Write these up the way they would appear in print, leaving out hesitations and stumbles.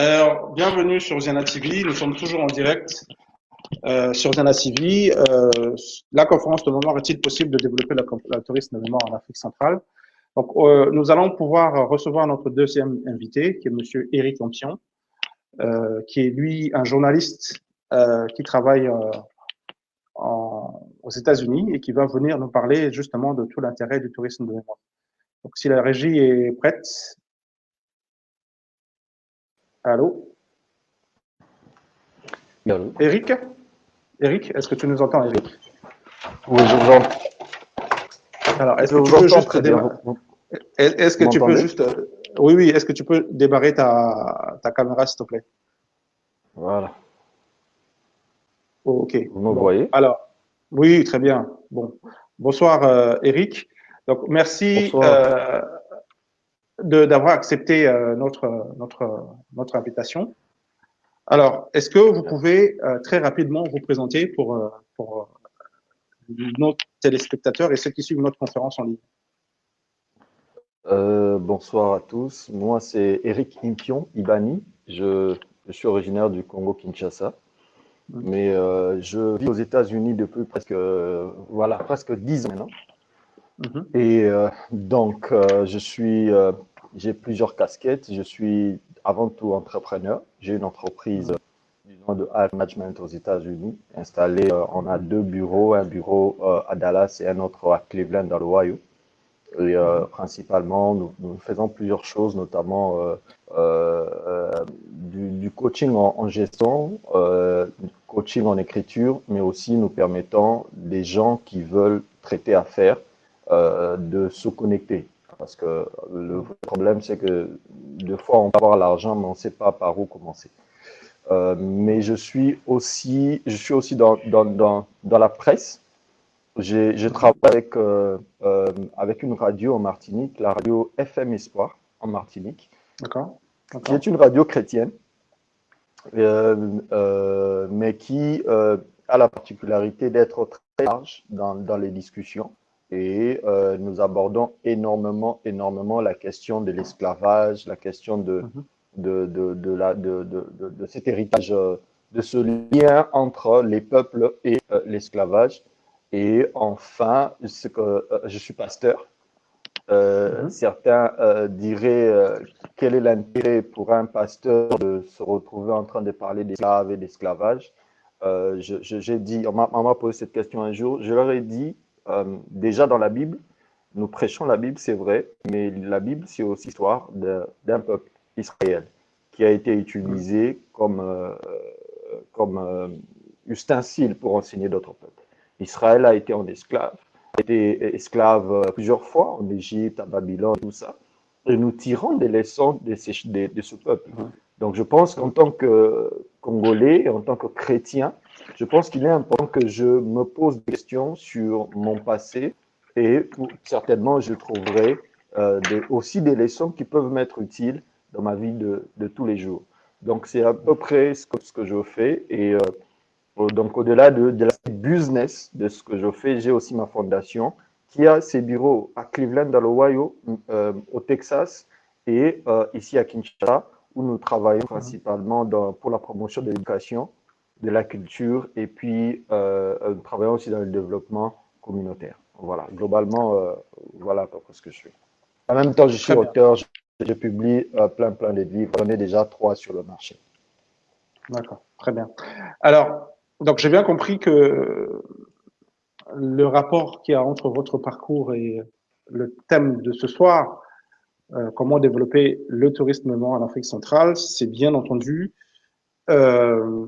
Alors, bienvenue sur Ziana TV. Nous sommes toujours en direct sur Ziana TV. La conférence de mémoire est-il possible de développer le tourisme de mémoire en Afrique centrale? Donc, nous allons pouvoir recevoir notre deuxième invité, qui est Monsieur Éric Ompion, qui est lui un journaliste qui travaille aux États-Unis et qui va venir nous parler justement de tout l'intérêt du tourisme de mémoire. Donc, si la régie est prête, allô, Allô. Éric? Éric, est-ce que tu nous entends, Éric? Oui, je vous entends. Alors, est-ce Je que tu vous peux entends juste très bien. est-ce que Vous tu peux m'entendez? juste oui, oui, est-ce que tu peux débarrer ta caméra, s'il te plaît? Voilà. Oh, OK. Vous me Bon. voyez? Alors, oui, très bien. Bon. Bonsoir, Éric. Donc, merci Bonsoir. d'avoir accepté notre invitation. Alors, est-ce que vous pouvez très rapidement vous présenter pour nos téléspectateurs et ceux qui suivent notre conférence en ligne? Bonsoir à tous. Moi, c'est Eric Impion Ibani. Je suis originaire du Congo-Kinshasa, mais je vis aux États-Unis depuis presque 10 ans maintenant. Mhm. Et donc, j'ai plusieurs casquettes. Je suis avant tout entrepreneur. J'ai une entreprise du nom de Hive Management aux États-Unis, installée. On a deux bureaux, un bureau à Dallas et un autre à Cleveland dans l'Ohio. Et principalement, nous faisons plusieurs choses, notamment du coaching en gestion, du coaching en écriture, mais aussi nous permettons des gens qui veulent traiter affaires de se connecter. Parce que le problème, c'est que des fois, on peut avoir l'argent, mais on ne sait pas par où commencer. Mais je suis aussi dans la presse. Je travaille avec une radio en Martinique, la radio FM Espoir en Martinique, D'accord, qui est d'accord. une radio chrétienne, mais qui a la particularité d'être très large dans les discussions. Et nous abordons énormément la question de l'esclavage, la question Mhm. de cet héritage, de ce lien entre les peuples et l'esclavage. Et enfin, je suis pasteur. Mhm. Certains diraient quel est l'intérêt pour un pasteur de se retrouver en train de parler d'esclaves et d'esclavage. J'ai dit, on m'a posé cette question un jour, je leur ai dit, déjà dans la Bible, nous prêchons la Bible, c'est vrai, mais la Bible, c'est aussi l'histoire d'un peuple, Israël, qui a été Mhm. utilisé comme ustensile pour enseigner d'autres peuples. Israël a été en esclave, a été esclave plusieurs fois en Égypte, à Babylone, tout ça. Et nous tirons des leçons de ce peuple. Mhm. Donc je pense qu'en tant que Congolais et en tant que chrétien, je pense qu'il est important que je me pose des questions sur mon passé et certainement je trouverai aussi des leçons qui peuvent m'être utiles dans ma vie de tous les jours. Donc c'est à peu près ce que je fais et donc, au-delà de la business de ce que je fais, j'ai aussi ma fondation qui a ses bureaux à Cleveland, dans l'Ohio, au Texas et ici à Kinshasa, où nous travaillons Mhm. principalement pour la promotion de l'éducation, de la culture et puis nous travaillons aussi dans le développement communautaire. Voilà, globalement, voilà à peu près ce que je fais. En même temps, je suis Très bien. auteur, je publie plein de livres. J'en ai déjà 3 sur le marché. D'accord, très bien. Alors, donc j'ai bien compris que le rapport qu'il y a entre votre parcours et le thème de ce soir, comment développer le tourisme en Afrique centrale, c'est bien entendu euh,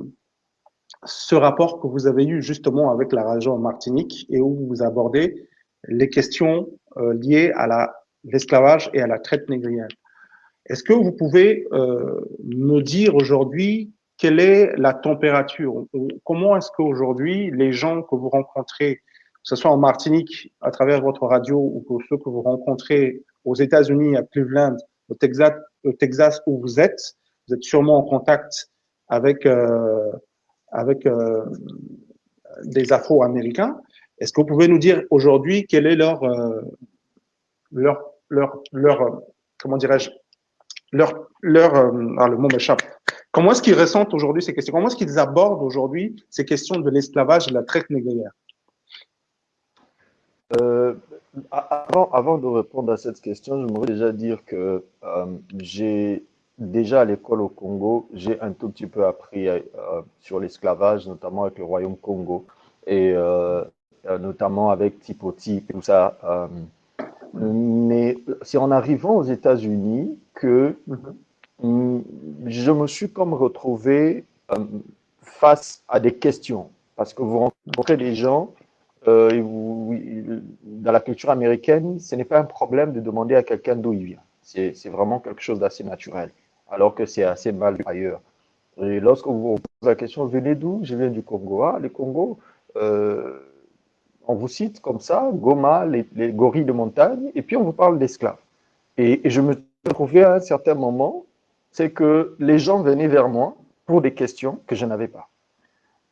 ce rapport que vous avez eu justement avec la région Martinique et où vous abordez les questions liées à l'esclavage et à la traite négrière. Est-ce que vous pouvez me dire aujourd'hui quelle est la température? Comment est-ce qu'aujourd'hui, les gens que vous rencontrez, que ce soit en Martinique à travers votre radio ou que ceux que vous rencontrez aux États-Unis, à Cleveland, au Texas où vous êtes sûrement en contact avec, avec des Afro-Américains. Est-ce que vous pouvez nous dire aujourd'hui quel est leur, comment dirais-je, le mot m'échappe. Comment est-ce qu'ils ressentent aujourd'hui ces questions? Comment est-ce qu'ils abordent aujourd'hui ces questions de l'esclavage et de la traite négrière? Euh, avant de répondre à cette question, j'aimerais déjà dire que j'ai déjà à l'école au Congo, j'ai un tout petit peu appris sur l'esclavage, notamment avec le Royaume Congo et notamment avec Tipoti et tout ça. Mais c'est en arrivant aux États-Unis que hum, je me suis comme retrouvé face à des questions. Parce que vous rencontrez des gens, dans la culture américaine, ce n'est pas un problème de demander à quelqu'un d'où il vient. C'est vraiment quelque chose d'assez naturel, alors que c'est assez mal vu ailleurs. Et lorsque vous posez la question, venez d'où? Je viens du Congo. Ah, le Congo, euh, on vous cite comme ça, Goma, les gorilles de montagne, et puis on vous parle d'esclaves. Et je me trouvais à un certain moment, c'est que les gens venaient vers moi pour des questions que je n'avais pas.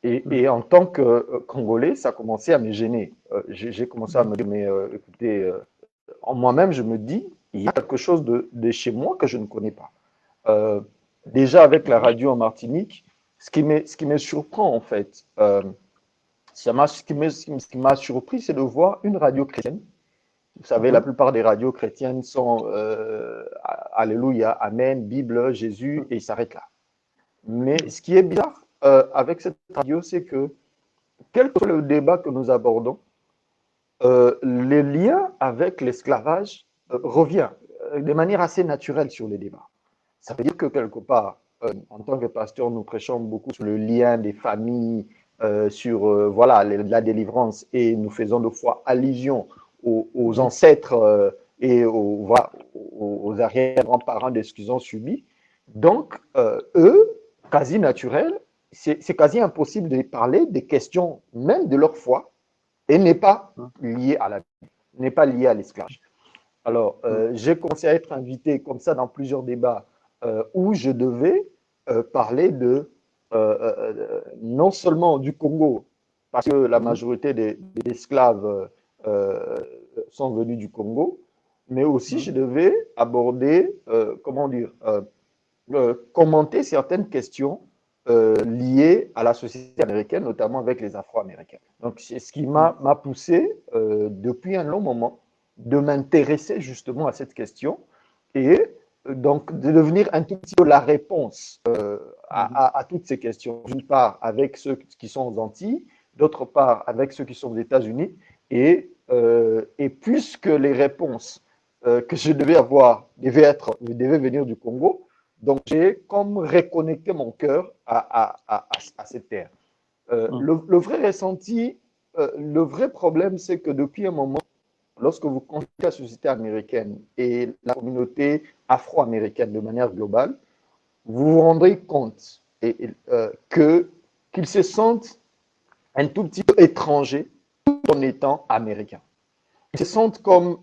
Et en tant que Congolais, ça commençait à me gêner. J'ai commencé à me dire, mais écoutez, en moi-même, je me dis, il y a quelque chose de chez moi que je ne connais pas. Euh, Déjà avec la radio en Martinique, ce qui me surprend en fait, ce qui m'a surpris, c'est de voir une radio chrétienne. Vous savez, la plupart des radios chrétiennes sont Alléluia, Amen, Bible, Jésus, et ils s'arrêtent là. Mais ce qui est bizarre avec cette radio, c'est que, quel que soit le débat que nous abordons, le lien avec l'esclavage revient de manière assez naturelle sur les débats. Ça veut dire que quelque part, en tant que pasteur, nous prêchons beaucoup sur le lien des familles, sur voilà, la délivrance, et nous faisons de fois allusion aux ancêtres et voilà, aux arrière-grands-parents de ce qu'ils ont subi. Donc, eux, quasi naturel, c'est quasi impossible de parler des questions même de leur foi et n'est pas lié à la n'est pas lié à l'esclavage. Alors, j'ai commencé à être invité comme ça dans plusieurs débats où je devais parler de non seulement du Congo, parce que la majorité des esclaves sont venus du Congo, mais aussi je devais aborder, comment dire, commenter certaines questions liées à la société américaine, notamment avec les Afro-Américains. Donc, c'est ce qui m'a poussé depuis un long moment de m'intéresser justement à cette question et donc de devenir un tout petit peu la réponse à toutes ces questions. D'une part, avec ceux qui sont aux Antilles, d'autre part, avec ceux qui sont aux États-Unis, et puisque les réponses que je devais avoir devaient venir du Congo, donc j'ai comme reconnecté mon cœur à cette terre. Le vrai ressenti, le vrai problème, c'est que depuis un moment, lorsque vous consultez la société américaine et la communauté afro-américaine de manière globale, vous vous rendrez compte qu'ils se sentent un tout petit peu étrangers tout en étant américains. Ils se sentent comme,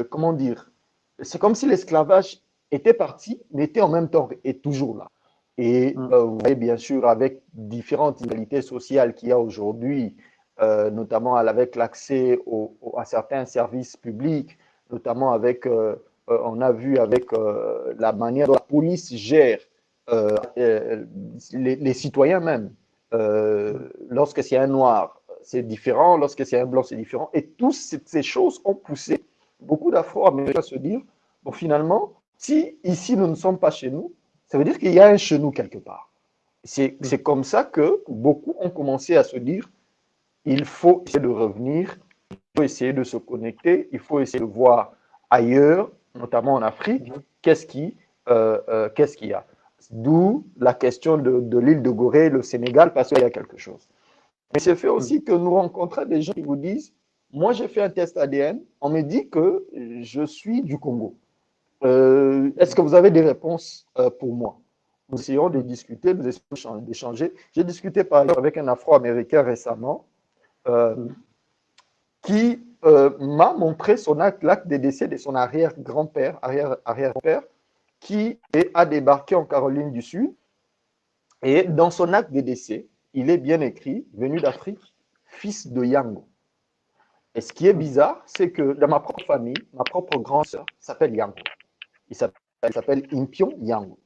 comment dire, c'est comme si l'esclavage était parti, mais était en même temps et toujours là. Et vous voyez bien sûr avec différentes inégalités sociales qu'il y a aujourd'hui, notamment avec l'accès à certains services publics, notamment avec, on a vu avec la manière dont la police gère les citoyens même. Lorsque c'est un noir, c'est différent. Lorsque c'est un blanc, c'est différent. Et toutes ces choses ont poussé beaucoup d'Afro-Américains à se dire, bon, finalement, si ici nous ne sommes pas chez nous, ça veut dire qu'il y a un chez nous quelque part. C'est comme ça que beaucoup ont commencé à se dire, il faut essayer de revenir, il faut essayer de se connecter, il faut essayer de voir ailleurs, notamment en Afrique, qu'est-ce qu'il y a. D'où la question de l'île de Gorée, le Sénégal, parce qu'il y a quelque chose. Mais c'est fait aussi que nous rencontrons des gens qui vous disent, moi j'ai fait un test ADN, on me dit que je suis du Congo. Est-ce que vous avez des réponses pour moi? Nous essayons de discuter, nous essayons d'échanger. J'ai discuté par exemple avec un Afro-Américain récemment qui m'a montré l'acte de décès de son arrière-grand-père, arrière-grand-père, qui a débarqué en Caroline du Sud. Et dans son acte de décès, il est bien écrit, venu d'Afrique, fils de Yango. Et ce qui est bizarre, c'est que dans ma propre famille, ma propre grande sœur s'appelle Yango. Il s'appelle Impion Yango.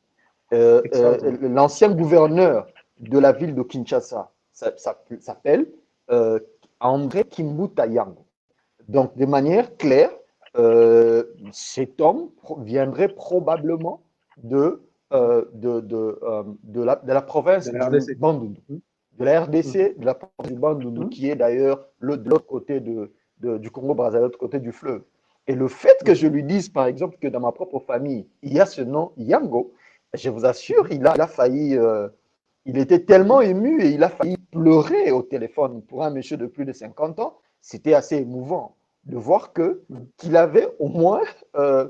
Extraordinaire. L'ancien gouverneur de la ville de Kinshasa s'appelle euh, André Kimbuta Yango. Donc, de manière claire, cet homme viendrait probablement de la De province la du RDC. Bandundu, Mhm. de la Mhm. RDC, de la province du Bandundu, Mhm. qui est d'ailleurs de l'autre côté du Congo-Brazzaville, de l'autre côté du fleuve. Et le fait que je Mhm. lui dise, par exemple, que dans ma propre famille, il y a ce nom Yango, je vous assure, Mhm. il a failli, il était tellement Mhm. ému et il a failli pleurer au téléphone. Pour un monsieur de plus de 50 ans, c'était assez émouvant de voir Mhm. qu'il avait au moins,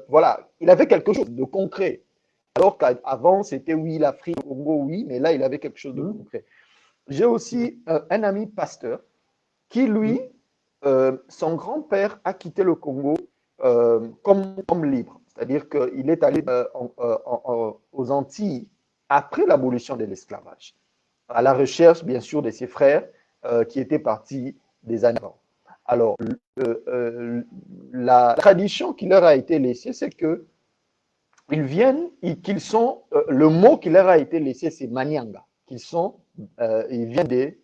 voilà, il avait quelque chose de concret. Alors qu'avant, c'était oui, l'Afrique, le Congo, oui, mais là, il avait quelque chose de Mhm. concret. J'ai aussi un ami pasteur qui, lui, Mhm. son grand-père a quitté le Congo comme libre. C'est-à-dire qu'il est allé aux Antilles après l'abolition de l'esclavage, à la recherche, bien sûr, de ses frères qui étaient partis des années avant. Alors, la tradition qui leur a été laissée, c'est que ils viennent, qu'ils sont, le mot qui leur a été laissé, c'est Manianga, ils viennent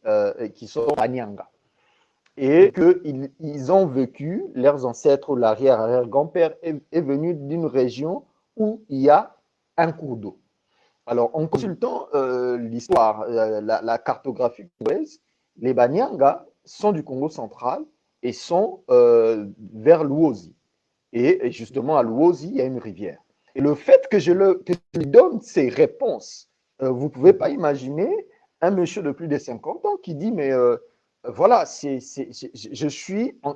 qui sont Manianga. Et qu'ils ont vécu, leurs ancêtres, l'arrière-arrière-grand-père est venu d'une région où il y a un cours d'eau. Alors, en Mhm. consultant l'histoire, la cartographie congolaise, les Banyanga sont du Congo central et sont vers l'Uozi. Et justement, à l'Uozi, il y a une rivière. Et le fait que que je lui donne ces réponses, vous ne pouvez pas Mhm. imaginer un monsieur de plus de 50 ans qui dit, mais voilà,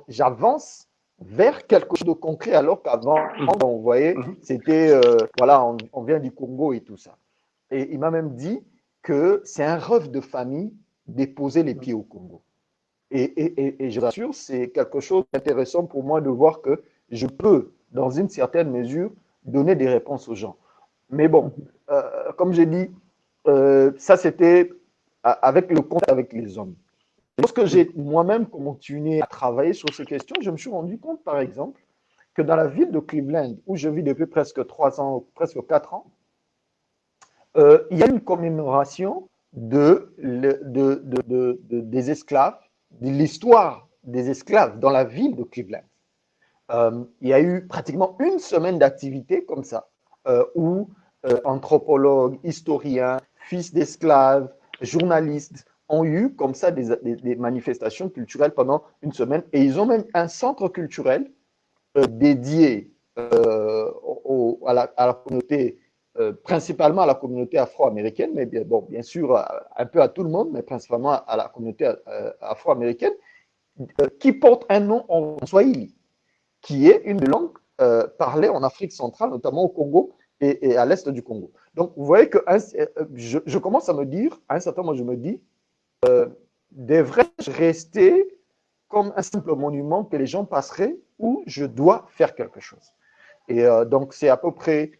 j'avance vers quelque chose de concret, alors qu'avant, Mhm. on voyait, Mhm. c'était, voilà, on vient du Congo et tout ça. Et il m'a même dit que c'est un rêve de famille de poser les pieds au Congo. Et je vous assure, c'est quelque chose d'intéressant pour moi de voir que je peux, dans une certaine mesure, donner des réponses aux gens. Mais bon, Mhm. comme j'ai dit, ça c'était avec le contact avec les hommes. Lorsque j'ai Mhm. moi-même continué à travailler sur ces questions, je me suis rendu compte, par exemple, que dans la ville de Cleveland, où je vis depuis presque 3 ans, presque 4 ans, il y a une commémoration des esclaves, de l'histoire des esclaves dans la ville de Cleveland. Il y a eu pratiquement une semaine d'activité comme ça, où anthropologues, historiens, fils d'esclaves, journalistes ont eu comme ça des manifestations culturelles pendant une semaine. Et ils ont même un centre culturel dédié à la communauté, principalement à la communauté afro-américaine, mais bon, bien sûr un peu à tout le monde, mais principalement à la communauté afro-américaine, qui porte un nom en Swahili, qui est une langue parlée en Afrique centrale, notamment au Congo et à l'est du Congo. Donc, vous voyez que je commence à me dire, à un certain moment, je me dis, devrais-je rester comme un simple monument que les gens passeraient ou je dois faire quelque chose? Et donc, c'est à peu près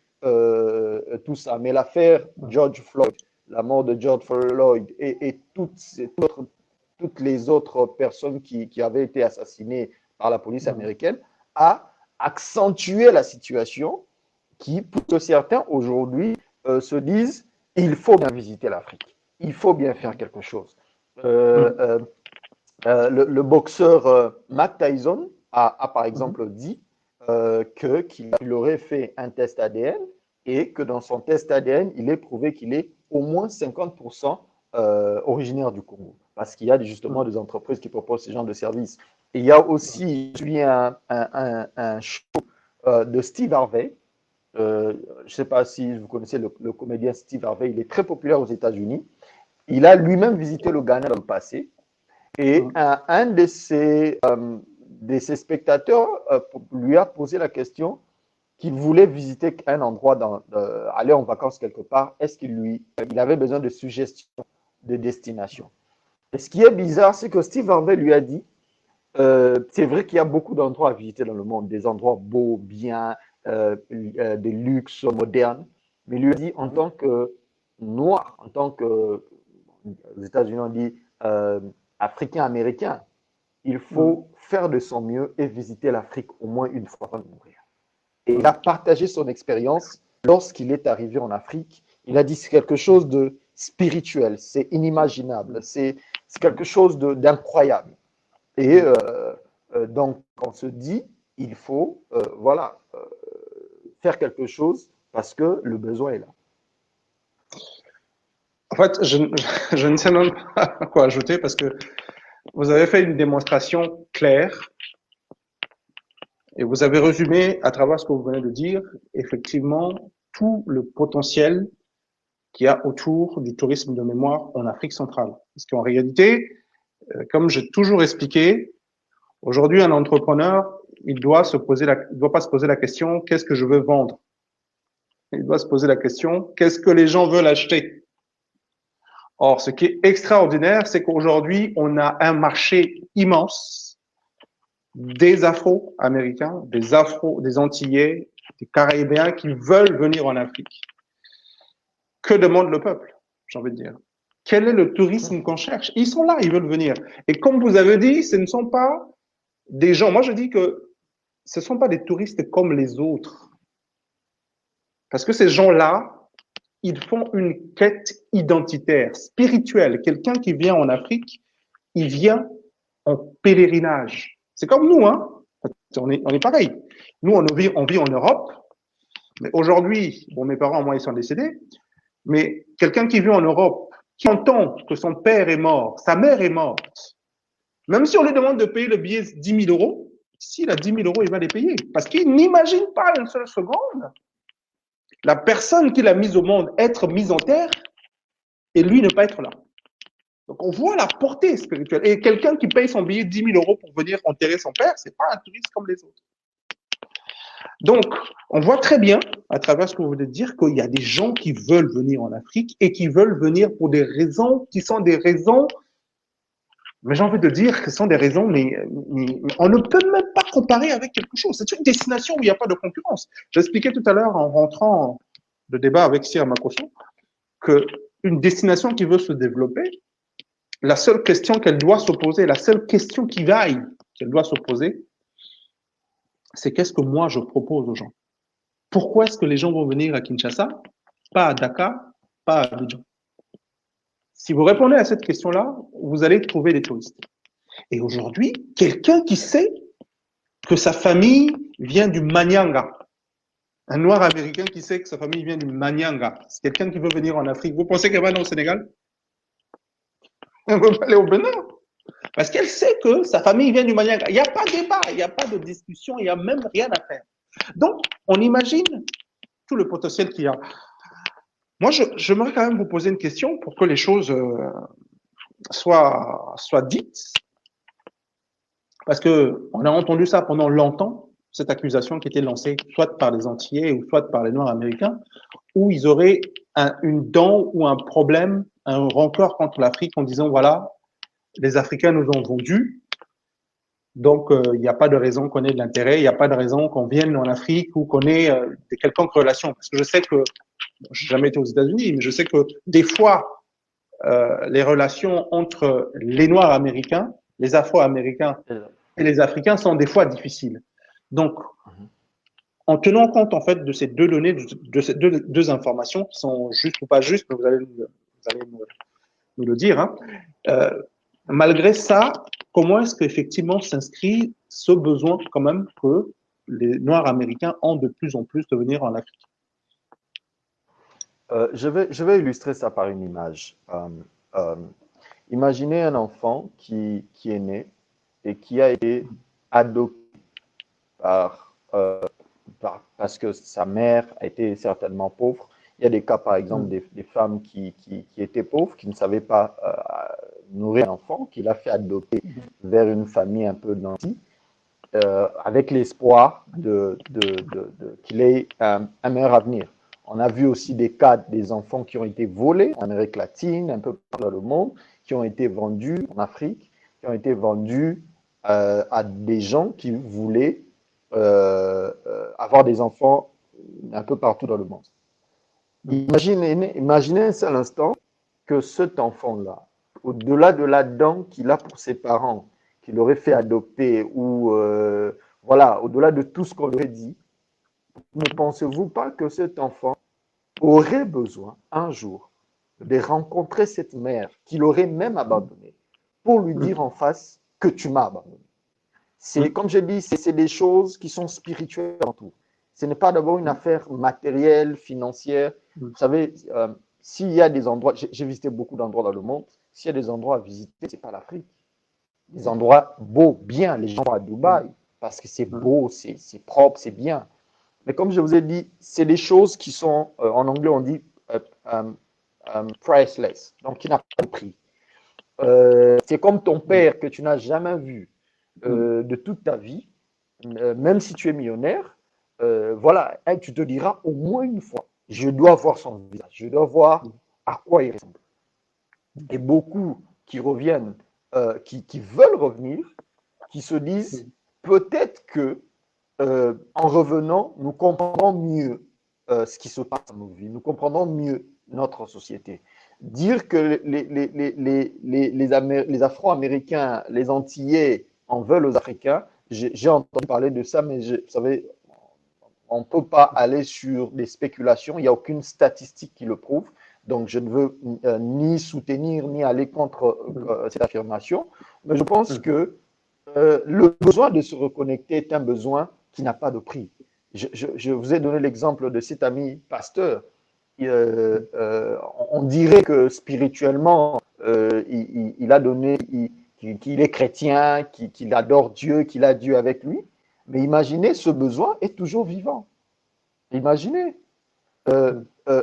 tout ça. Mais l'affaire George Floyd, la mort de George Floyd et toutes les autres personnes qui avaient été assassinées par la police Mhm. américaine a accentué la situation qui, pour que certains aujourd'hui se disent, il faut bien visiter l'Afrique, il faut bien faire quelque chose. Euh, Mhm. euh, le boxeur Mac Tyson par Mhm. exemple dit qu'il aurait fait un test ADN et que dans son test ADN, il est prouvé qu'il est au moins 50% originaire du Congo. Parce qu'il y a justement Mhm. des entreprises qui proposent ce genre de services. Et il y a aussi, je suis un show de Steve Harvey. Je ne sais pas si vous connaissez le comédien Steve Harvey, il est très populaire aux États-Unis. Il a lui-même visité le Ghana dans le passé. Et Mhm. un de ses spectateurs lui a posé la question qu'il voulait visiter un endroit, aller en vacances quelque part. Est-ce il avait besoin de suggestions de destination? Et ce qui est bizarre, c'est que Steve Harvey lui a dit, c'est vrai qu'il y a beaucoup d'endroits à visiter dans le monde, des endroits beaux, bien, des luxes modernes. Mais il lui a dit, en Mhm. tant que noir, en tant que, aux États-Unis, on dit africain-américain, il faut faire de son mieux et visiter l'Afrique au moins une fois avant de mourir. Et il a partagé son expérience lorsqu'il est arrivé en Afrique. Il a dit c'est quelque chose de spirituel, c'est inimaginable, c'est quelque chose d'incroyable. Et donc, on se dit, il faut faire quelque chose parce que le besoin est là. En fait, je ne sais même pas quoi ajouter parce que vous avez fait une démonstration claire et vous avez résumé à travers ce que vous venez de dire, effectivement, tout le potentiel qu'il y a autour du tourisme de mémoire en Afrique centrale. Parce qu'en réalité, comme j'ai toujours expliqué, aujourd'hui, un entrepreneur, il doit pas se poser la question, qu'est-ce que je veux vendre? Il doit se poser la question, qu'est-ce que les gens veulent acheter? Or, ce qui est extraordinaire, c'est qu'aujourd'hui, on a un marché immense des Afro-Américains, des Antillais, des Caribéens qui veulent venir en Afrique. Que demande le peuple, j'ai envie de dire? Quel est le tourisme qu'on cherche? Ils sont là, ils veulent venir. Et comme vous avez dit, ce ne sont pas des gens. Moi, je dis que ce ne sont pas des touristes comme les autres. Parce que ces gens-là, ils font une quête identitaire, spirituelle. Quelqu'un qui vient en Afrique, il vient en pèlerinage. C'est comme nous, hein. On est pareil. Nous, on vit en Europe. Mais aujourd'hui, bon, mes parents, moi, ils sont décédés. Mais quelqu'un qui vit en Europe, qui entend que son père est mort, sa mère est morte, même si on lui demande de payer le billet 10 000 euros, s'il a 10 000 euros, il va les payer. Parce qu'il n'imagine pas une seule seconde la personne qu'il a mise au monde être mise en terre et lui ne pas être là. Donc on voit la portée spirituelle. Et quelqu'un qui paye son billet 10 000 euros pour venir enterrer son père, c'est pas un touriste comme les autres. Donc, on voit très bien, à travers ce que vous venez de dire, qu'il y a des gens qui veulent venir en Afrique et qui veulent venir pour des raisons qui sont des raisons, mais j'ai envie de dire que ce sont des raisons, mais on ne peut même pas comparer avec quelque chose. C'est une destination où il n'y a pas de concurrence. J'expliquais tout à l'heure en rentrant de débat avec Sir Makosso qu'une destination qui veut se développer, la seule question qu'elle doit se poser, la seule question qui vaille qu'elle doit se poser, c'est qu'est-ce que moi je propose aux gens? Pourquoi est-ce que les gens vont venir à Kinshasa, pas à Dakar, pas à Abidjan? Si vous répondez à cette question-là, vous allez trouver des touristes. Et aujourd'hui, quelqu'un qui sait que sa famille vient du Manyanga, un noir américain qui sait que sa famille vient du Manyanga, c'est quelqu'un qui veut venir en Afrique. Vous pensez qu'elle va aller au Sénégal? Elle veut aller au Bénin? Parce qu'elle sait que sa famille vient du Manyanga. Il n'y a pas de débat, il n'y a pas de discussion, il n'y a même rien à faire. Donc, on imagine tout le potentiel qu'il y a. Moi, j'aimerais quand même vous poser une question pour que les choses soient dites. Parce qu'on a entendu ça pendant longtemps, cette accusation qui était lancée soit par les Antillais ou soit par les Noirs américains, où ils auraient une dent ou un problème, un rancœur contre l'Afrique en disant, voilà, les Africains nous ont vendus, donc il n'y a pas de raison qu'on ait de l'intérêt, il n'y a pas de raison qu'on vienne en Afrique ou qu'on ait des quelconques relations. Parce que je sais que, bon, je n'ai jamais été aux États-Unis, mais je sais que des fois, les relations entre les Noirs américains, les Afro-américains et les Africains sont des fois difficiles. Donc, en tenant compte en fait de ces deux données, de ces deux informations qui sont justes ou pas justes, mais vous allez nous le dire, hein, malgré ça, comment est-ce qu'effectivement s'inscrit ce besoin quand même que les Noirs américains ont de plus en plus de venir en Afrique? Je vais illustrer ça par une image. Imaginez un enfant qui est né et qui a été adopté parce que sa mère a été certainement pauvre. Il y a des cas, par exemple, des femmes qui étaient pauvres, qui ne savaient pas nourrir un enfant, qui l'a fait adopter vers une famille un peu nantie, avec l'espoir qu'il ait un meilleur avenir. On a vu aussi des cas des enfants qui ont été volés en Amérique latine, un peu partout dans le monde, qui ont été vendus en Afrique, qui ont été vendus à des gens qui voulaient avoir des enfants un peu partout dans le monde. Imaginez un seul instant que cet enfant-là, au-delà de la dent qu'il a pour ses parents, qui l'aurait fait adopter ou voilà, au-delà de tout ce qu'on lui a dit, ne pensez-vous pas que cet enfant aurait besoin un jour de rencontrer cette mère qu'il aurait même abandonnée pour lui dire en face que tu m'as abandonné? C'est, comme je dis, c'est des choses qui sont spirituelles en tout. Ce n'est pas d'abord une affaire matérielle, financière. Vous savez, s'il y a des endroits, j'ai visité beaucoup d'endroits dans le monde, s'il y a des endroits à visiter, ce n'est pas l'Afrique. Des endroits beaux, bien, les gens vont à Dubaï, parce que c'est beau, c'est propre, c'est bien. Mais comme je vous ai dit, c'est des choses qui sont, en anglais on dit priceless, donc qui n'a pas de prix. C'est comme ton père que tu n'as jamais vu de toute ta vie, même si tu es millionnaire, voilà, tu te diras au moins une fois, je dois voir son visage, je dois voir à quoi il ressemble. Et beaucoup qui reviennent, qui veulent revenir, qui se disent peut-être que en revenant, nous comprendrons mieux ce qui se passe dans nos vies, nous comprendrons mieux notre société. Dire que les Afro-Américains, les Antillais en veulent aux Africains, j'ai entendu parler de ça, mais vous savez, on ne peut pas aller sur des spéculations, il n'y a aucune statistique qui le prouve, donc je ne veux ni soutenir ni aller contre cette affirmation, mais je pense que le besoin de se reconnecter est un besoin qui n'a pas de prix. Je vous ai donné l'exemple de cet ami pasteur. On dirait que spirituellement, il a donné, qu'il est chrétien, qu'il adore Dieu, qu'il a Dieu avec lui. Mais imaginez, ce besoin est toujours vivant. Imaginez.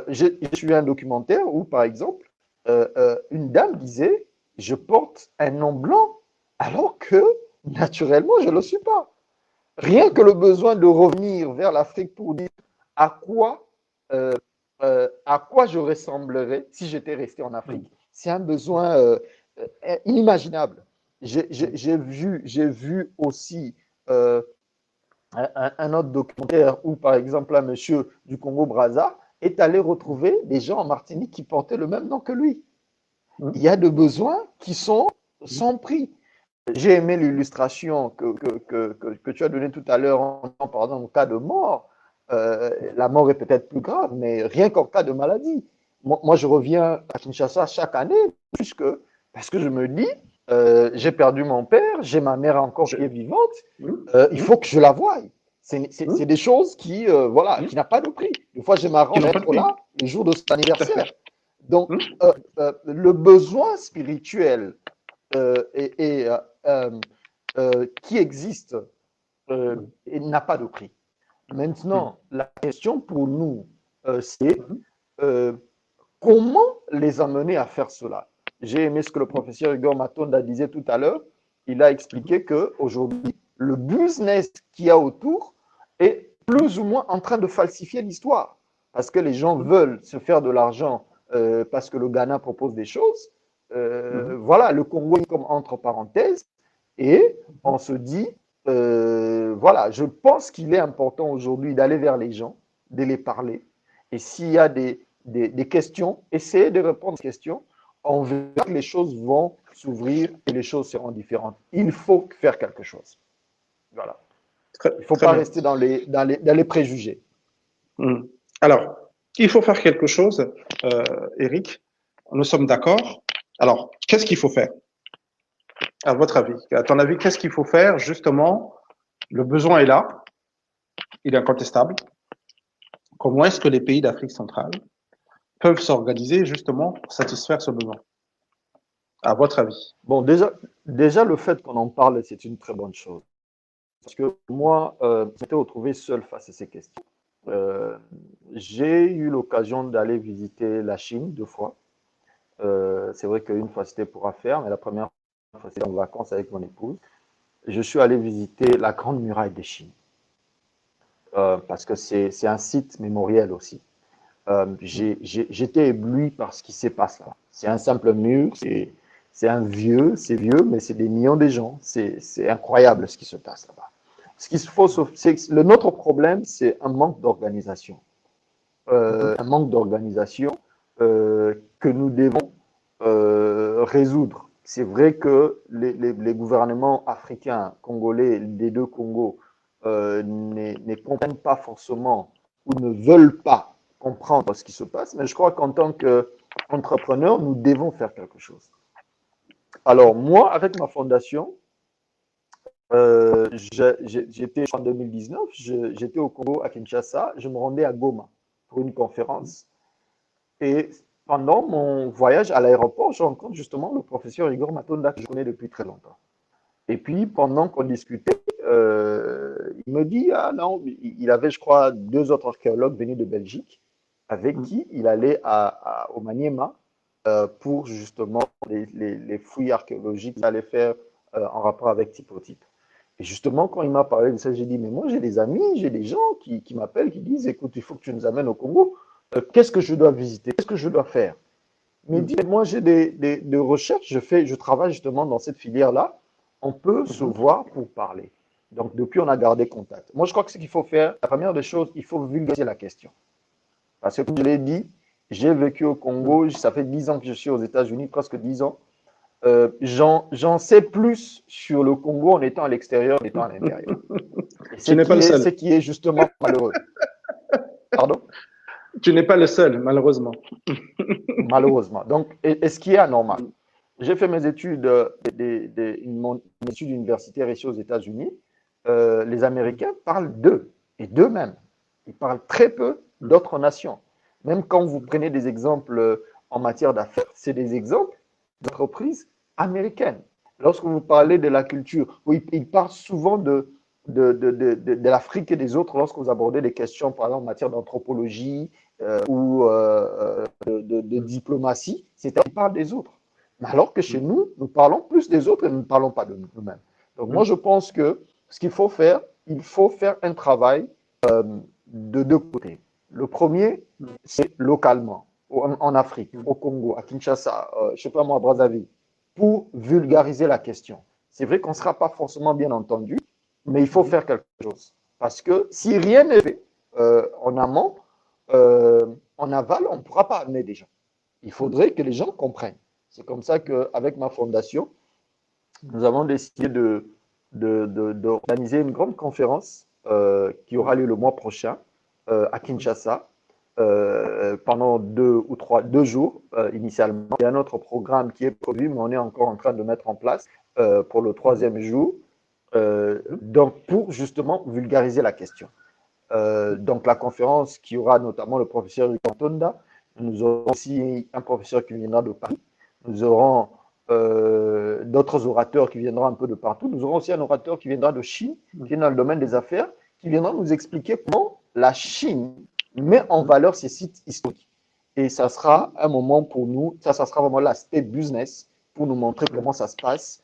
J'ai suivi un documentaire où, par exemple, une dame disait, je porte un nom blanc alors que naturellement, je ne le suis pas. Rien que le besoin de revenir vers l'Afrique pour dire à quoi je ressemblerais si j'étais resté en Afrique. C'est un besoin inimaginable. J'ai vu aussi un autre documentaire où, par exemple, un monsieur du Congo-Brazza est allé retrouver des gens en Martinique qui portaient le même nom que lui. Il y a des besoins qui sont sans prix. J'ai aimé l'illustration que tu as donnée tout à l'heure en parlant du cas de mort. La mort est peut-être plus grave, mais rien qu'en cas de maladie. Moi, je reviens à Kinshasa chaque année, parce que je me dis, j'ai perdu mon père, j'ai ma mère encore qui est vivante, il faut que je la voie. C'est des choses qui, voilà, qui n'ont pas de prix. Des fois, je m'arrange à être là le jour de cet anniversaire. Donc, le besoin spirituel qui existe n'a pas de prix. Maintenant, la question pour nous, c'est comment les amener à faire cela? J'ai aimé ce que le professeur Igor Matonda disait tout à l'heure. Il a expliqué qu'aujourd'hui, le business qu'il y a autour est plus ou moins en train de falsifier l'histoire. Parce que les gens veulent se faire de l'argent parce que le Ghana propose des choses. Voilà, le Congo est comme entre parenthèses. Et on se dit, voilà, je pense qu'il est important aujourd'hui d'aller vers les gens, de les parler. Et s'il y a des questions, essayez de répondre aux questions. On verra que les choses vont s'ouvrir et les choses seront différentes. Il faut faire quelque chose. Voilà. Il ne faut pas rester dans les préjugés. Alors, il faut faire quelque chose, Eric. Nous sommes d'accord. Alors, qu'est-ce qu'il faut faire? À votre avis, à ton avis, qu'est-ce qu'il faut faire? Justement, le besoin est là, il est incontestable. Comment est-ce que les pays d'Afrique centrale peuvent s'organiser justement pour satisfaire ce besoin? À votre avis? Bon, déjà le fait qu'on en parle, c'est une très bonne chose. Parce que moi, je m'étais retrouvé seul face à ces questions. J'ai eu l'occasion d'aller visiter la Chine 2 fois. C'est vrai qu'une fois c'était pour affaires, mais la première fois c'était en vacances avec mon épouse. Je suis allé visiter la Grande Muraille de Chine. Parce que c'est un site mémoriel aussi. J'étais ébloui par ce qui se passe là. C'est un simple mur, c'est vieux, mais c'est des millions de gens. C'est incroyable ce qui se passe là-bas. Notre problème, c'est un manque d'organisation. Un manque d'organisation que nous devons résoudre. c'est vrai que les gouvernements africains, congolais, des deux Congos, ne comprennent pas forcément ou ne veulent pas comprendre ce qui se passe, mais je crois qu'en tant qu'entrepreneurs, nous devons faire quelque chose. Alors, moi, avec ma fondation, j'étais en 2019, j'étais au Congo, à Kinshasa, je me rendais à Goma pour une conférence. Et pendant mon voyage à l'aéroport, je rencontre justement le professeur Igor Matonda, que je connais depuis très longtemps. Et puis, pendant qu'on discutait, il me dit, ah non, il avait, je crois, 2 autres archéologues venus de Belgique, avec qui il allait au Maniema pour justement les fouilles archéologiques qu'il allait faire en rapport avec Type. Et justement, quand il m'a parlé de ça, j'ai dit, mais moi, j'ai des amis, j'ai des gens qui m'appellent, qui disent, écoute, il faut que tu nous amènes au Congo. Qu'est-ce que je dois visiter? Qu'est-ce que je dois faire? Il me dit, moi, j'ai des recherches, je travaille justement dans cette filière-là. On peut se voir pour parler. Donc, depuis, on a gardé contact. Moi, je crois que ce qu'il faut faire, la première des choses, il faut vulgariser la question. Parce que, comme je l'ai dit, j'ai vécu au Congo, ça fait 10 ans que je suis aux États-Unis, presque 10 ans. J'en sais plus sur le Congo en étant à l'extérieur, en étant à l'intérieur. Tu n'es pas le seul. Ce qui est justement malheureux. Pardon? Tu n'es pas le seul, malheureusement. Malheureusement. Donc, et ce qui est anormal. J'ai fait mes études, mon étude universitaire ici aux États-Unis. Les Américains parlent d'eux et d'eux-mêmes. Ils parlent très peu d'autres nations. Même quand vous prenez des exemples en matière d'affaires, c'est des exemples d'entreprises américaines. Lorsque vous parlez de la culture, ils parlent souvent de l'Afrique et des autres lorsque vous abordez des questions, par exemple, en matière d'anthropologie ou de diplomatie, c'est-à-dire qu'ils parlent des autres. Mais alors que chez nous, nous parlons plus des autres et nous ne parlons pas de nous-mêmes. Donc moi, je pense que ce qu'il faut faire, il faut faire un travail de 2 côtés. Le premier, c'est localement, en Afrique, au Congo, à Kinshasa, je ne sais pas moi, à Brazzaville, pour vulgariser la question. C'est vrai qu'on ne sera pas forcément bien entendu, mais il faut faire quelque chose. Parce que si rien n'est fait en amont, en aval, on ne pourra pas amener des gens. Il faudrait que les gens comprennent. C'est comme ça qu'avec ma fondation, nous avons décidé d'organiser une grande conférence qui aura lieu le mois prochain à Kinshasa pendant 2 jours initialement. Il y a un autre programme qui est prévu, mais on est encore en train de mettre en place pour le 3e jour. Donc, pour justement vulgariser la question. Donc, la conférence qui aura notamment le professeur Tonda, nous aurons aussi un professeur qui viendra de Paris, nous aurons d'autres orateurs qui viendront un peu de partout, nous aurons aussi un orateur qui viendra de Chine, qui est dans le domaine des affaires, qui viendra nous expliquer comment la Chine met en valeur ses sites historiques. Et ça sera un moment pour nous, ça sera vraiment l'aspect business pour nous montrer comment ça se passe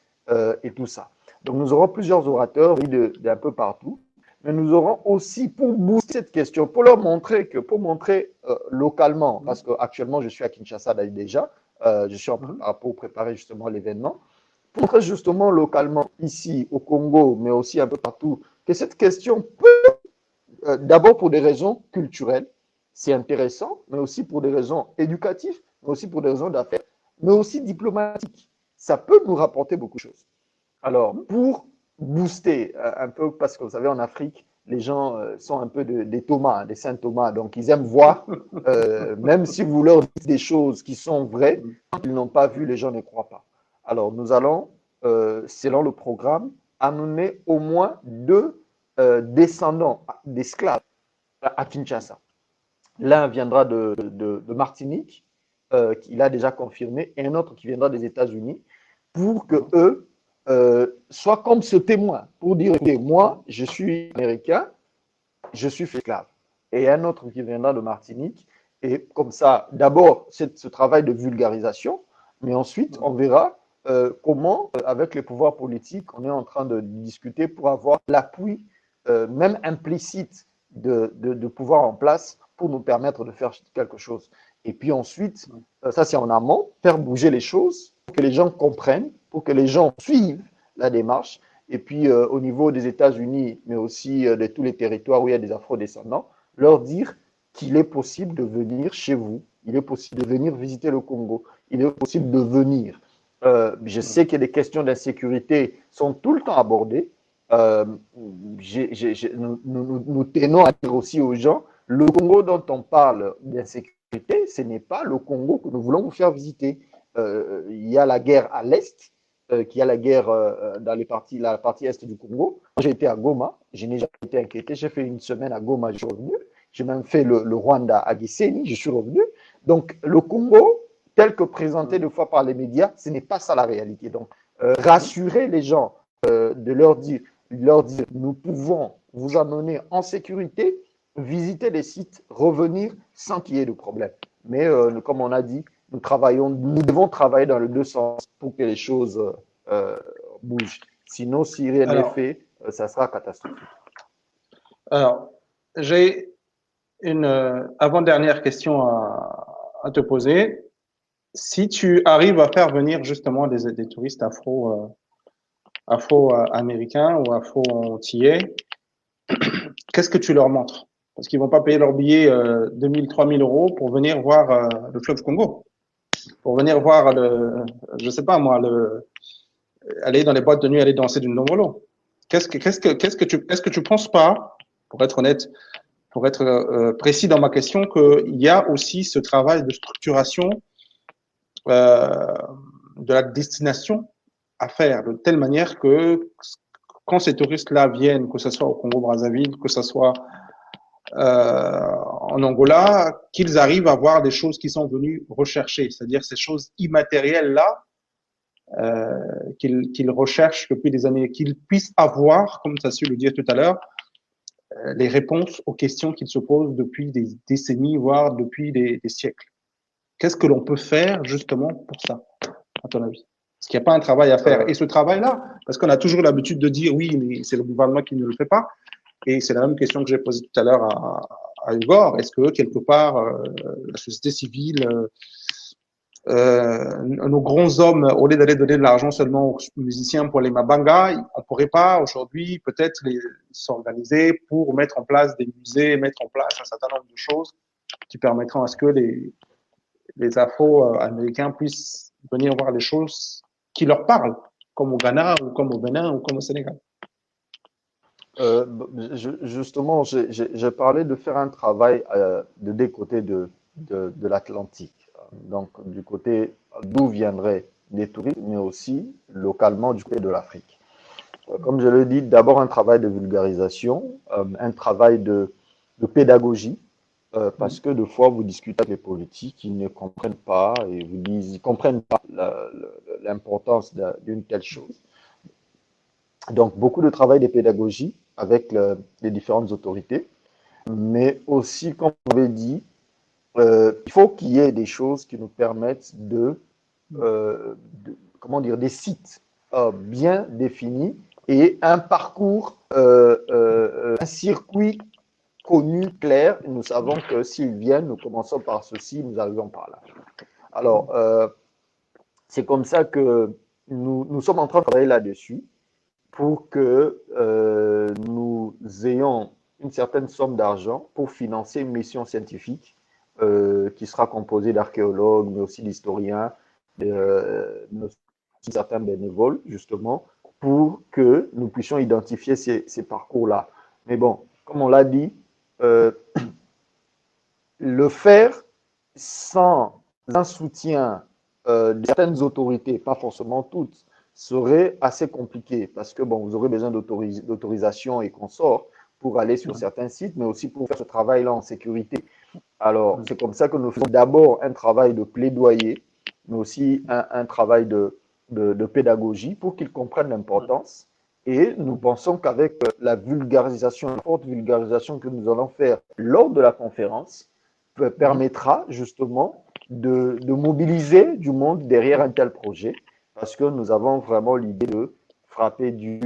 et tout ça. Donc, nous aurons plusieurs orateurs d'un peu partout, mais nous aurons aussi, pour booster cette question, pour leur montrer localement, parce qu'actuellement, je suis à Kinshasa déjà, je suis pour préparer justement l'événement, pour montrer justement localement, ici au Congo, mais aussi un peu partout, que cette question peut, d'abord pour des raisons culturelles, c'est intéressant, mais aussi pour des raisons éducatives, mais aussi pour des raisons d'affaires, mais aussi diplomatiques. Ça peut nous rapporter beaucoup de choses. Alors, pour booster un peu, parce que vous savez, en Afrique, les gens sont un peu des Thomas, des saints Thomas, donc ils aiment voir, même si vous leur dites des choses qui sont vraies, quand ils n'ont pas vu, les gens ne croient pas. Alors, nous allons, selon le programme, amener au moins 2 descendants d'esclaves à Kinshasa. L'un viendra de Martinique, qu'il a déjà confirmé, et un autre qui viendra des États-Unis, pour que eux soient comme ce témoin, pour dire okay, moi, je suis américain, je suis esclave. Et un autre qui viendra de Martinique, et comme ça, d'abord, c'est ce travail de vulgarisation, mais ensuite, on verra comment, avec les pouvoirs politiques, on est en train de discuter pour avoir l'appui, même implicite, de pouvoir en place pour nous permettre de faire quelque chose. Et puis ensuite, ça c'est en amont, faire bouger les choses, pour que les gens comprennent, pour que les gens suivent la démarche. Et puis au niveau des États-Unis, mais aussi de tous les territoires où il y a des afro-descendants, leur dire qu'il est possible de venir chez vous, il est possible de venir visiter le Congo, il est possible de venir. Je sais que les questions d'insécurité sont tout le temps abordées. Euh, nous tenons à dire aussi aux gens, le Congo dont on parle d'insécurité, ce n'est pas le Congo que nous voulons vous faire visiter. Il y a la guerre à l'Est, qui a la guerre dans la partie Est du Congo. J'ai été à Goma, je n'ai jamais été inquiété. J'ai fait une semaine à Goma, je suis revenu. J'ai même fait le Rwanda à Gisenyi, je suis revenu. Donc, le Congo, tel que présenté deux fois par les médias, ce n'est pas ça la réalité. Donc, rassurer les gens, de leur dire, nous pouvons vous amener en sécurité, visiter les sites, revenir sans qu'il y ait de problème. Mais comme on a dit, nous devons travailler dans les deux sens pour que les choses bougent. Sinon, si rien n'est Alors, fait, ça sera catastrophique. alors j'ai une avant-dernière question à te poser. Si tu arrives à faire venir justement des touristes afro-américains ou afro-antillais, qu'est-ce que tu leur montres? Parce qu'ils vont pas payer leur billet 2000, 3000 euros pour venir voir le fleuve Congo, pour venir voir je sais pas moi, aller dans les boîtes de nuit, aller danser du ndombolo. Est-ce que tu penses pas, pour être honnête, pour être précis dans ma question, qu'il y a aussi ce travail de structuration euh, de la destination à faire de telle manière que quand ces touristes-là viennent, que ce soit au Congo-Brazzaville, que ce soit en Angola, qu'ils arrivent à voir des choses qu'ils sont venus rechercher, c'est-à-dire ces choses immatérielles-là qu'ils recherchent depuis des années, qu'ils puissent avoir, comme tu as su le dire tout à l'heure, les réponses aux questions qu'ils se posent depuis des décennies, voire depuis des siècles. Qu'est-ce que l'on peut faire justement pour ça, à ton avis? Parce qu'il n'y a pas un travail à faire. Et ce travail-là, parce qu'on a toujours l'habitude de dire oui, mais c'est le gouvernement qui ne le fait pas. Et c'est la même question que j'ai posée tout à l'heure à Igor. Est-ce que quelque part, la société civile, nos grands hommes, au lieu d'aller donner de l'argent seulement aux musiciens pour les mabangas, on pourrait pas aujourd'hui peut-être s'organiser pour mettre en place des musées, mettre en place un certain nombre de choses qui permettront à ce que les Afro-américains puissent venir voir les choses qui leur parlent, comme au Ghana ou comme au Bénin ou comme au Sénégal. Justement, j'ai parlé de faire un travail de deux côtés de l'Atlantique. Donc, du côté d'où viendraient les touristes, mais aussi localement du côté de l'Afrique. Comme je l'ai dit, d'abord un travail de vulgarisation, un travail de pédagogie, parce que des fois, vous discutez avec les politiques, ils ne comprennent pas et vous disent, ils ne comprennent pas l'importance d'une telle chose. Donc, beaucoup de travail de pédagogie avec les différentes autorités, mais aussi, comme on l'avait dit, il faut qu'il y ait des choses qui nous permettent comment dire, des sites bien définis et un parcours, un circuit connu, clair. Nous savons que s'ils viennent, nous commençons par ceci, nous arrivons par là. Alors, c'est comme ça que nous sommes en train de travailler là-dessus pour que nous ayons une certaine somme d'argent pour financer une mission scientifique qui sera composée d'archéologues, mais aussi d'historiens, certains bénévoles, justement, pour que nous puissions identifier ces parcours-là. Mais bon, comme on l'a dit, le faire sans un soutien de certaines autorités, pas forcément toutes, serait assez compliqué parce que bon, vous aurez besoin d'autorisation et consorts pour aller sur certains sites, mais aussi pour faire ce travail-là en sécurité. Alors, c'est comme ça que nous faisons d'abord un travail de plaidoyer, mais aussi un travail de pédagogie pour qu'ils comprennent l'importance. Et nous pensons qu'avec la vulgarisation, la forte vulgarisation que nous allons faire lors de la conférence, permettra justement de mobiliser du monde derrière un tel projet, parce que nous avons vraiment l'idée de frapper dur,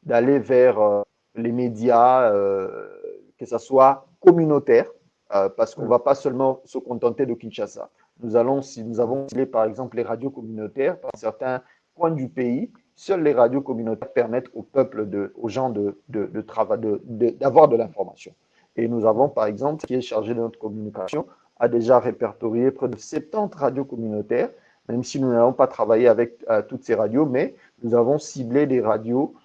d'aller vers les médias, que ce soit communautaire, parce qu'on ne va pas seulement se contenter de Kinshasa. Nous avons ciblé par exemple les radios communautaires dans certains coins du pays. Seules les radios communautaires permettent au peuple, aux gens d'avoir de l'information. Et nous avons par exemple, qui est chargé de notre communication, a déjà répertorié près de 70 radios communautaires, même si nous n'allons pas travailler avec toutes ces radios, mais nous avons ciblé des radios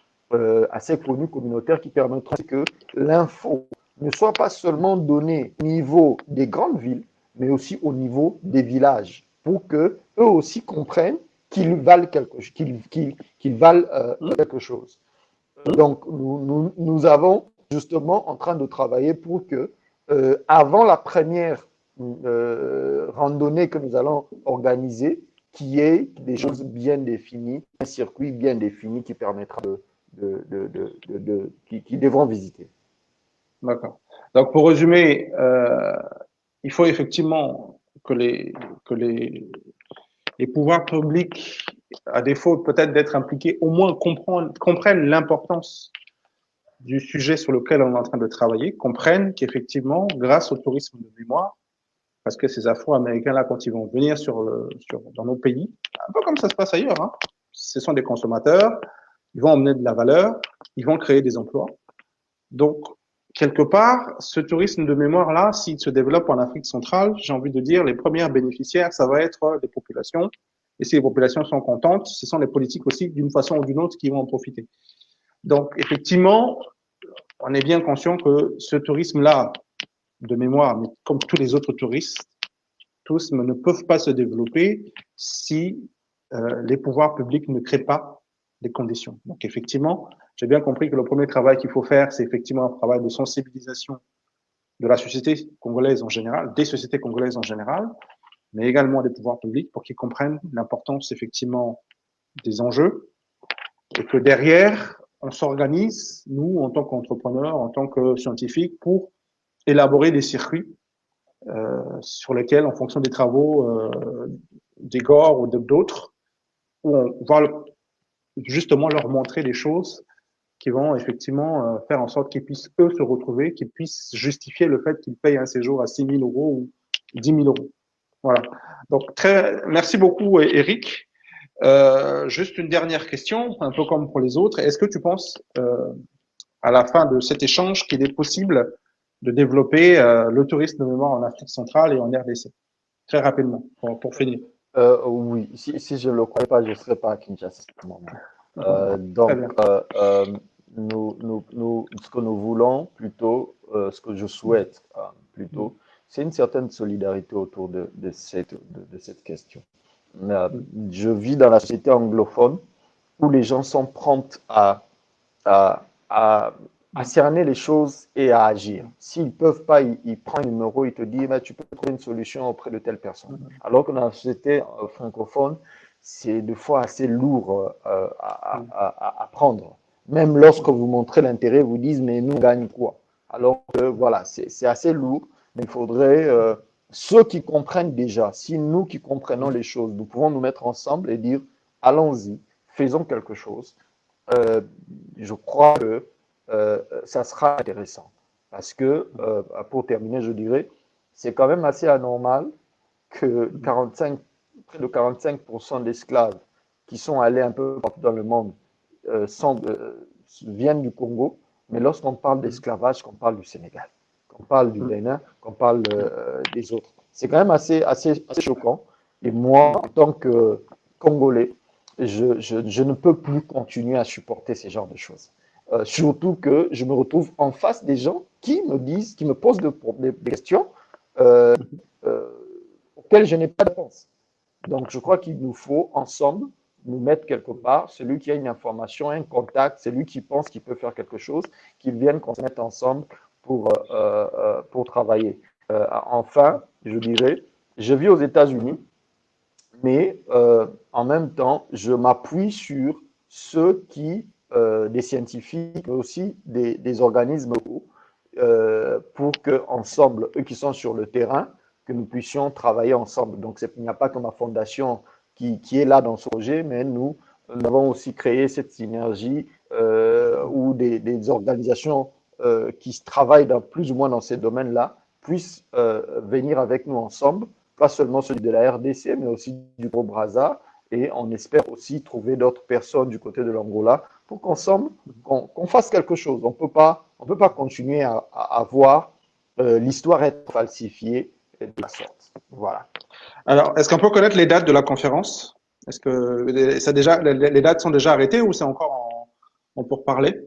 assez connues communautaires qui permettront que l'info ne soit pas seulement donnée au niveau des grandes villes, mais aussi au niveau des villages, pour que eux aussi comprennent qu'ils valent quelque chose, qu'ils valent quelque chose. Donc, nous avons justement en train de travailler pour que, avant la première randonnée que nous allons organiser, qu'il y ait des choses bien définies, un circuit bien défini qui permettra qui devront visiter. D'accord. Donc, pour résumer, il faut effectivement que les pouvoirs publics, à défaut peut-être d'être impliqués, au moins comprennent l'importance du sujet sur lequel on est en train de travailler, comprennent qu'effectivement, grâce au tourisme de mémoire, parce que ces Afro-Américains-là, quand ils vont venir dans nos pays, un peu comme ça se passe ailleurs, hein, ce sont des consommateurs, ils vont emmener de la valeur, ils vont créer des emplois. Donc, quelque part, ce tourisme de mémoire-là, s'il se développe en Afrique centrale, j'ai envie de dire, les premières bénéficiaires, ça va être les populations. Et si les populations sont contentes, ce sont les politiques aussi, d'une façon ou d'une autre, qui vont en profiter. Donc, effectivement, on est bien conscient que ce tourisme-là, de mémoire, mais comme tous les autres tourismes ne peuvent pas se développer si les pouvoirs publics ne créent pas les conditions. Donc, effectivement, j'ai bien compris que le premier travail qu'il faut faire, c'est effectivement un travail de sensibilisation de la société congolaise en général, des sociétés congolaises en général, mais également des pouvoirs publics pour qu'ils comprennent l'importance effectivement des enjeux et que derrière, on s'organise, nous, en tant qu'entrepreneurs, en tant que scientifiques, pour élaborer des circuits sur lesquels, en fonction des travaux d'Igor ou d'autres, où on va justement leur montrer des choses qui vont effectivement faire en sorte qu'ils puissent, eux, se retrouver, qu'ils puissent justifier le fait qu'ils payent un séjour à 6 000 euros ou 10 000 euros. Voilà. Donc, merci beaucoup, Eric. Juste une dernière question, un peu comme pour les autres. Est-ce que tu penses, à la fin de cet échange, qu'il est possible de développer le tourisme de mémoire en Afrique centrale et en RDC? Très rapidement, pour finir. Oui, si je ne le crois pas, je ne serai pas à Kinshasa à ce moment. Très bien. Ce que nous voulons plutôt, ce que je souhaite plutôt, c'est une certaine solidarité autour de cette question. Je vis dans la société anglophone où les gens sont prompts à, à cerner les choses et à agir. S'ils ne peuvent pas, ils prennent un numéro, ils te disent tu peux trouver une solution auprès de telle personne. Alors que dans la société francophone, c'est des fois assez lourd à prendre. Même lorsque vous montrez l'intérêt, vous disent mais nous on gagne quoi? Alors que voilà, c'est assez lourd, mais il faudrait ceux qui comprennent déjà, si nous qui comprenons les choses, nous pouvons nous mettre ensemble et dire allons-y, faisons quelque chose. Je crois que ça sera intéressant. Parce que, pour terminer, je dirais, c'est quand même assez anormal que près de 45% d'esclaves qui sont allés un peu partout dans le monde viennent du Congo, mais lorsqu'on parle d'esclavage, qu'on parle du Sénégal, qu'on parle du Bénin, qu'on parle des autres, c'est quand même assez choquant. Et moi, en tant que Congolais, je ne peux plus continuer à supporter ces genres de choses. Surtout que je me retrouve en face des gens qui me posent des questions auxquelles je n'ai pas de réponse. Donc, je crois qu'il nous faut ensemble nous mettre quelque part, celui qui a une information, un contact, celui qui pense qu'il peut faire quelque chose, qu'ils viennent qu'on se mette ensemble pour travailler. Enfin, je dirais, je vis aux États-Unis, mais en même temps, je m'appuie sur ceux des scientifiques, mais aussi des organismes pour qu'ensemble, eux qui sont sur le terrain, que nous puissions travailler ensemble. Donc, il n'y a pas que ma fondation qui est là dans ce projet, mais nous avons aussi créé cette synergie où des organisations qui travaillent plus ou moins dans ces domaines-là puissent venir avec nous ensemble, pas seulement celui de la RDC, mais aussi du Congo-Brazza, et on espère aussi trouver d'autres personnes du côté de l'Angola pour qu'ensemble, qu'on fasse quelque chose. On peut pas continuer à voir l'histoire être falsifiée et de la sorte. Voilà. Alors, est-ce qu'on peut connaître les dates de la conférence? Est-ce que les dates sont déjà arrêtées ou c'est encore en pourparlers?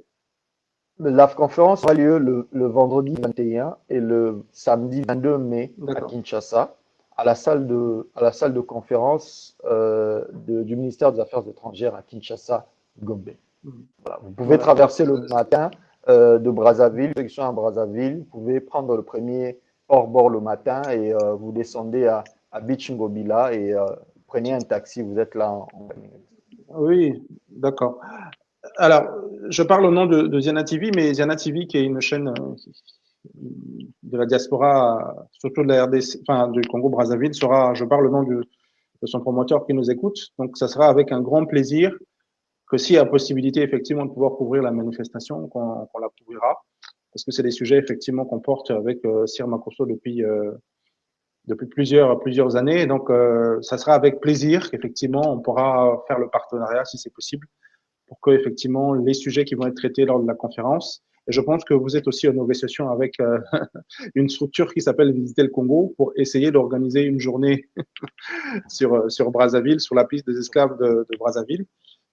La conférence aura lieu le vendredi 21 et le samedi 22 mai à D'accord. Kinshasa, à la salle de conférence du ministère des Affaires étrangères à Kinshasa, Gombe. Voilà. Vous pouvez Voilà, donc, traverser le matin de Brazzaville, ceux qui sont à Brazzaville, vous pouvez prendre le premier hors-bord le matin et vous descendez à Beach Ngobila et prenez un taxi, vous êtes là en 20 minutes. oui, d'accord. Alors, je parle au nom de Ziana TV, mais Ziana TV, qui est une chaîne de la diaspora, surtout de la RDC, enfin, du Congo-Brazzaville, je parle au nom de son promoteur qui nous écoute. Donc, ça sera avec un grand plaisir que s'il y a possibilité, effectivement, de pouvoir couvrir la manifestation, qu'on la couvrira. Parce que c'est des sujets, effectivement, qu'on porte avec Sir Makosso depuis plusieurs années. Donc, ça sera avec plaisir qu'effectivement, on pourra faire le partenariat, si c'est possible, pour que effectivement les sujets qui vont être traités lors de la conférence. Et je pense que vous êtes aussi en négociation avec une structure qui s'appelle Visiter le Congo pour essayer d'organiser une journée sur Brazzaville, sur la piste des esclaves de Brazzaville.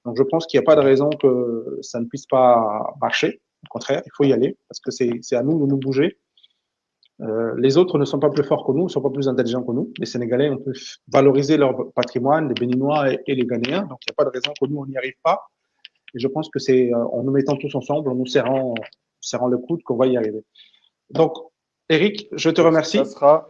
Donc je pense qu'il n'y a pas de raison que ça ne puisse pas marcher. Au contraire, il faut y aller parce que c'est à nous de nous bouger. Les autres ne sont pas plus forts que nous, ne sont pas plus intelligents que nous. Les Sénégalais, on peut valoriser leur patrimoine, les Béninois et les Ghanéens. Donc il n'y a pas de raison que nous, on n'y arrive pas. Et je pense que c'est en nous mettant tous ensemble, en nous serrant le coude qu'on va y arriver. Donc, Eric, je te remercie. Ça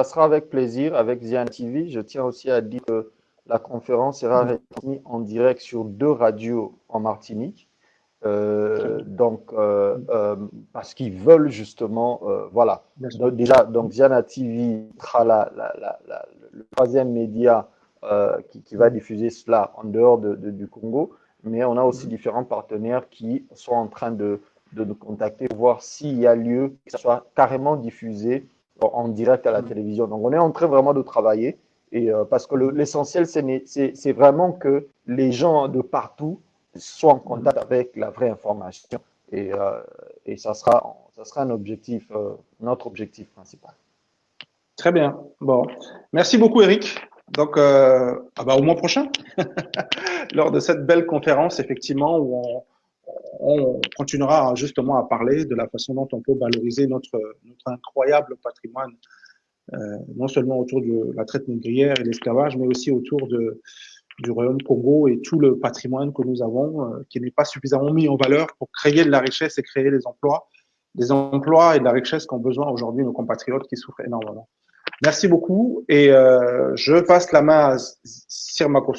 sera avec plaisir avec Zian TV. Je tiens aussi à dire que la conférence sera retransmise en direct sur 2 radios en Martinique. Parce qu'ils veulent justement, voilà. Donc, déjà, donc Ziana TV sera le 3e média qui va diffuser cela en dehors du Congo. Mais on a aussi différents partenaires qui sont en train de nous contacter pour voir s'il y a lieu que ça soit carrément diffusé en direct à la télévision. Donc, on est en train vraiment de travailler et parce que l'essentiel, c'est vraiment que les gens de partout soient en contact avec la vraie information et ça sera un objectif, notre objectif principal. Très bien. Bon, merci beaucoup, Eric. Donc, au mois prochain, lors de cette belle conférence, effectivement, où on continuera justement à parler de la façon dont on peut valoriser notre incroyable patrimoine, non seulement autour de la traite négrière et l'esclavage, mais aussi autour du Royaume Congo et tout le patrimoine que nous avons, qui n'est pas suffisamment mis en valeur pour créer de la richesse et créer des emplois et de la richesse qu'ont besoin aujourd'hui nos compatriotes qui souffrent énormément. Merci beaucoup et je passe la main à Sir Makosso.